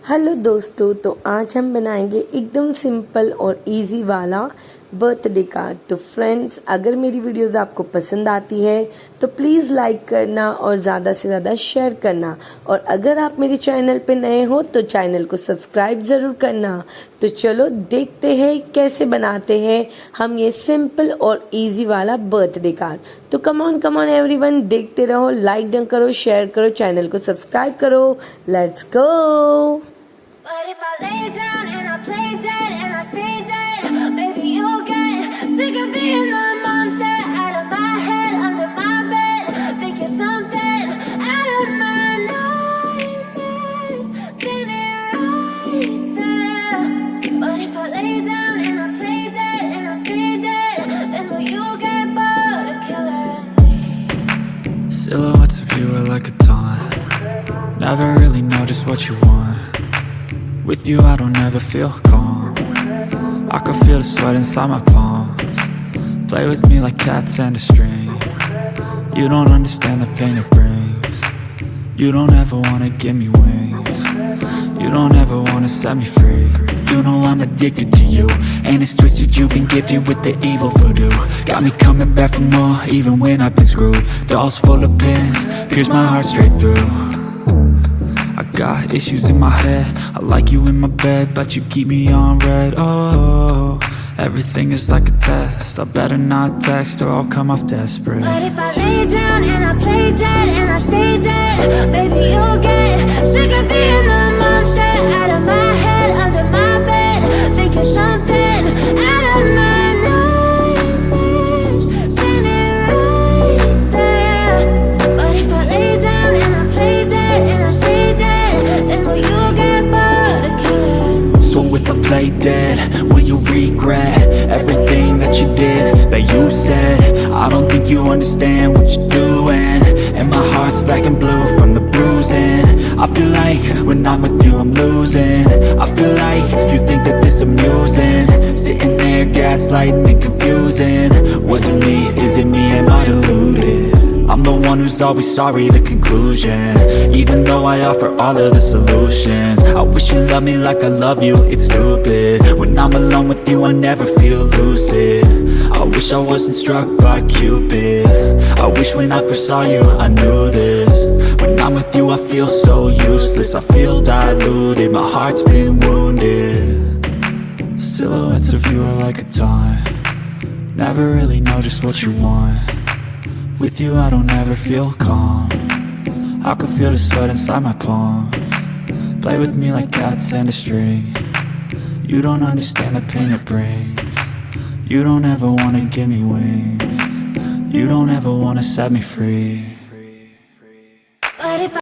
Hello दोस्तों, तो आज हम बनाएंगे एकदम सिंपल और इजी वाला बर्थडे कार्ड। तो फ्रेंड्स, अगर मेरी वीडियोस आपको पसंद आती है तो प्लीज़ लाइक करना और ज़्यादा से ज़्यादा शेयर करना। और अगर आप मेरे चैनल पे नए हो तो चैनल को सब्सक्राइब ज़रूर करना। तो चलो देखते हैं कैसे बनाते हैं हम ये सिंपल और इजी वाला बर्थडे कार्ड। तो कम ऑन एवरीवन, देखते रहो, लाइक डन करो, शेयर करो, चैनल को सब्सक्राइब करो। Let's go. But if I lay down and I play dead and I stay dead, maybe you'll get sick of being the monster out of my head, under my bed, thinking something out of my nightmares, standing right there. But if I lay down and I play dead and I stay dead, then will you get bored of killing me? Silhouettes of you are like a taunt. Never really know just what you want. With you I don't ever feel calm. I can feel the sweat inside my palms. Play with me like cats and a string. You don't understand the pain it brings. You don't ever wanna give me wings. You don't ever wanna set me free. You know I'm addicted to you, and it's twisted, you've been gifted with the evil voodoo. Got me coming back for more, even when I've been screwed. Dolls full of pins, pierce my heart straight through. I got issues in my head, I like you in my bed, but you keep me on red. Oh, everything is like a test, I better not text or I'll come off desperate. But if I lay down and I play dead and I stay dead, maybe you'll get sick of being the monster out of my head, under my bed, thinking something out of my nightmares, standing right there. But if I lay down and I play dead and I stay dead, then will you get bored of killing me? So if I play dead, will you regret everything that you did, that you said? I don't think you understand what you're doing, and my heart's black and blue from the bruising. I feel like when I'm with you I'm losing. I feel like you think that this amusing, sitting there gaslighting and confusing. Was it me? Is it me? Am I deluded? I'm the one who's always sorry, the conclusion, even though I offer all of the solutions. I wish you loved me like I love you, it's stupid. When I'm alone with you I never feel lucid. I wish I wasn't struck by Cupid. I wish when I first saw you I knew this. When I'm with you I feel so useless, I feel diluted, my heart's been wounded. Silhouettes of you are like a taunt. Never really know just what you want. With you I don't ever feel calm. I can feel the sweat inside my palms. Play with me like cats and a string. You don't understand the pain it brings. You don't ever wanna give me wings. You don't ever wanna set me free. But if